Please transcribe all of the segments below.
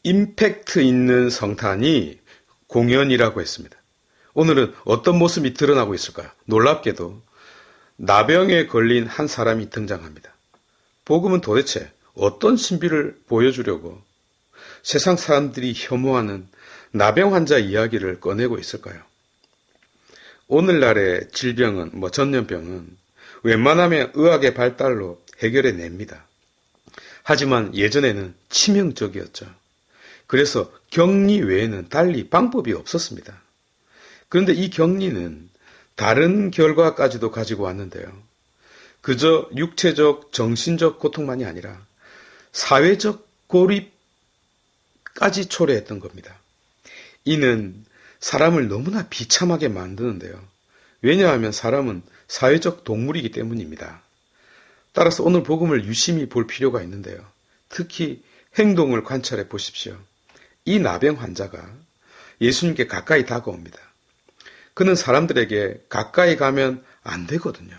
임팩트 있는 성탄이 공연이라고 했습니다. 오늘은 어떤 모습이 드러나고 있을까요? 놀랍게도 나병에 걸린 한 사람이 등장합니다. 복음은 도대체 어떤 신비를 보여주려고 세상 사람들이 혐오하는 나병 환자 이야기를 꺼내고 있을까요? 오늘날의 질병은, 전염병은 웬만하면 의학의 발달로 해결해 냅니다. 하지만 예전에는 치명적이었죠. 그래서 격리 외에는 달리 방법이 없었습니다. 그런데 이 격리는 다른 결과까지도 가지고 왔는데요. 그저 육체적, 정신적 고통만이 아니라 사회적 고립까지 초래했던 겁니다. 이는 사람을 너무나 비참하게 만드는데요. 왜냐하면 사람은 사회적 동물이기 때문입니다. 따라서 오늘 복음을 유심히 볼 필요가 있는데요. 특히 행동을 관찰해 보십시오. 이 나병 환자가 예수님께 가까이 다가옵니다. 그는 사람들에게 가까이 가면 안 되거든요.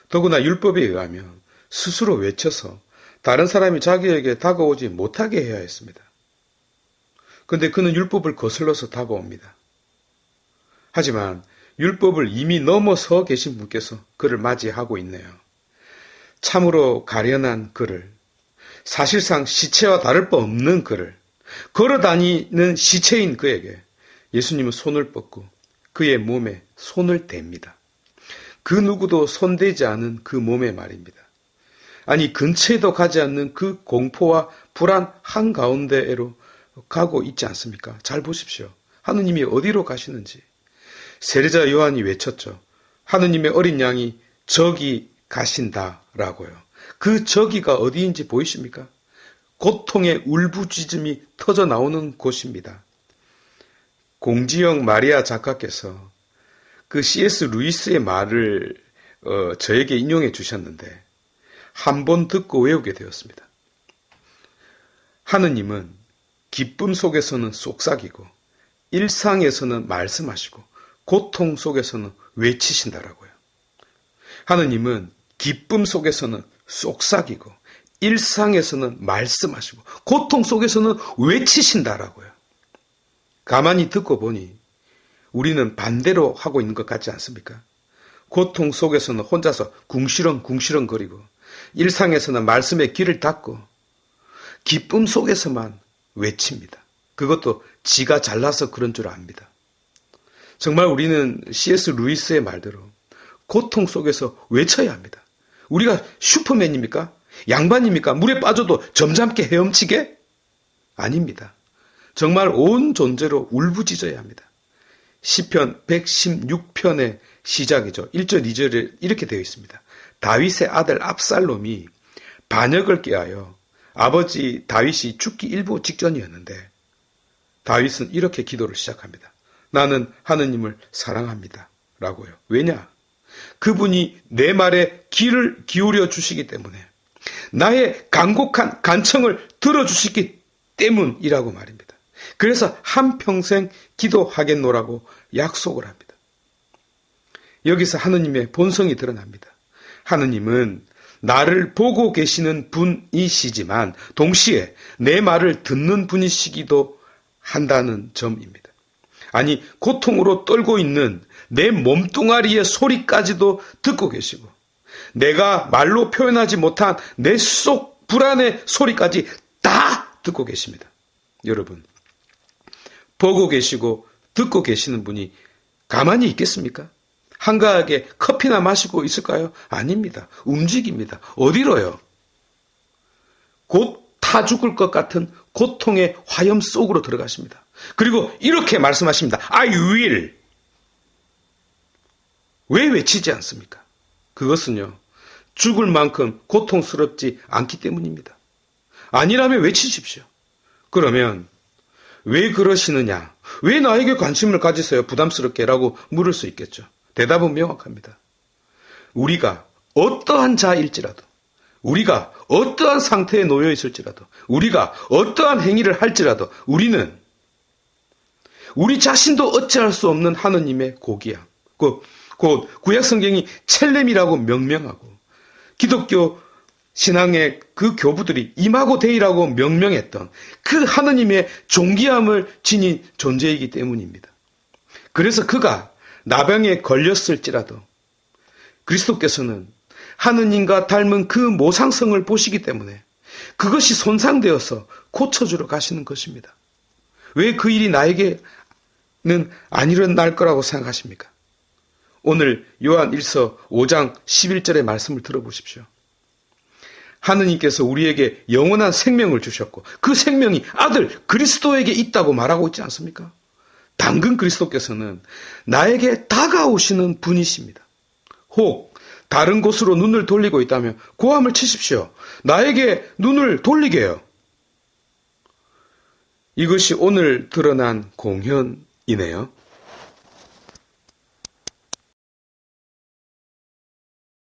더구나 율법에 의하면 스스로 외쳐서 다른 사람이 자기에게 다가오지 못하게 해야 했습니다. 그런데 그는 율법을 거슬러서 다가옵니다. 하지만 율법을 이미 넘어서 계신 분께서 그를 맞이하고 있네요. 참으로 가련한 그를, 사실상 시체와 다를 바 없는 그를, 걸어다니는 시체인 그에게 예수님은 손을 뻗고 그의 몸에 손을 댑니다. 그 누구도 손대지 않은 그 몸에 말입니다. 아니, 근처에도 가지 않는 그 공포와 불안 한가운데로 가고 있지 않습니까? 잘 보십시오. 하느님이 어디로 가시는지. 세례자 요한이 외쳤죠. 하느님의 어린 양이 저기 가신다라고요. 그 저기가 어디인지 보이십니까? 고통의 울부짖음이 터져 나오는 곳입니다. 공지영 마리아 작가께서 그 C.S. 루이스의 말을 저에게 인용해 주셨는데 한 번 듣고 외우게 되었습니다. 하느님은 기쁨 속에서는 속삭이고 일상에서는 말씀하시고 고통 속에서는 외치신다라고요. 하느님은 기쁨 속에서는 속삭이고 일상에서는 말씀하시고 고통 속에서는 외치신다라고요. 가만히 듣고 보니 우리는 반대로 하고 있는 것 같지 않습니까? 고통 속에서는 혼자서 궁시렁궁시렁거리고 일상에서는 말씀에 귀를 닫고 기쁨 속에서만 외칩니다. 그것도 지가 잘나서 그런 줄 압니다. 정말 우리는 C.S. 루이스의 말대로 고통 속에서 외쳐야 합니다. 우리가 슈퍼맨입니까? 양반입니까? 물에 빠져도 점잖게 헤엄치게? 아닙니다. 정말 온 존재로 울부짖어야 합니다. 시편 116편의 시작이죠. 1절, 2절에 이렇게 되어 있습니다. 다윗의 아들 압살롬이 반역을 꾀하여 아버지 다윗이 죽기 일보 직전이었는데 다윗은 이렇게 기도를 시작합니다. 나는 하느님을 사랑합니다. 라고요. 왜냐? 그분이 내 말에 귀를 기울여 주시기 때문에 나의 간곡한 간청을 들어주시기 때문이라고 말입니다. 그래서 한평생 기도하겠노라고 약속을 합니다. 여기서 하느님의 본성이 드러납니다. 하느님은 나를 보고 계시는 분이시지만 동시에 내 말을 듣는 분이시기도 한다는 점입니다. 아니, 고통으로 떨고 있는 내 몸뚱아리의 소리까지도 듣고 계시고 내가 말로 표현하지 못한 내 속 불안의 소리까지 다 듣고 계십니다. 여러분, 보고 계시고 듣고 계시는 분이 가만히 있겠습니까? 한가하게 커피나 마시고 있을까요? 아닙니다. 움직입니다. 어디로요? 곧 타 죽을 것 같은 고통의 화염 속으로 들어가십니다. 그리고 이렇게 말씀하십니다. I will. 왜 외치지 않습니까? 그것은요, 죽을 만큼 고통스럽지 않기 때문입니다. 아니라면 외치십시오. 그러면 왜 그러시느냐? 왜 나에게 관심을 가지세요? 부담스럽게 라고 물을 수 있겠죠. 대답은 명확합니다. 우리가 어떠한 자일지라도, 우리가 어떠한 상태에 놓여 있을지라도, 우리가 어떠한 행위를 할지라도 우리는 우리 자신도 어찌할 수 없는 하느님의 고기야. 곧 구약성경이 첼렘이라고 명명하고 기독교 신앙의 그 교부들이 임하고 되이라고 명명했던 그 하느님의 존귀함을 지닌 존재이기 때문입니다. 그래서 그가 나병에 걸렸을지라도 그리스도께서는 하느님과 닮은 그 모상성을 보시기 때문에 그것이 손상되어서 고쳐주러 가시는 것입니다. 왜 그 일이 나에게는 안 일어날 거라고 생각하십니까? 오늘 요한 1서 5장 11절의 말씀을 들어보십시오. 하느님께서 우리에게 영원한 생명을 주셨고 그 생명이 아들 그리스도에게 있다고 말하고 있지 않습니까? 당근 그리스도께서는 나에게 다가오시는 분이십니다. 혹 다른 곳으로 눈을 돌리고 있다면 고함을 치십시오. 나에게 눈을 돌리게요. 이것이 오늘 드러난 공현이네요.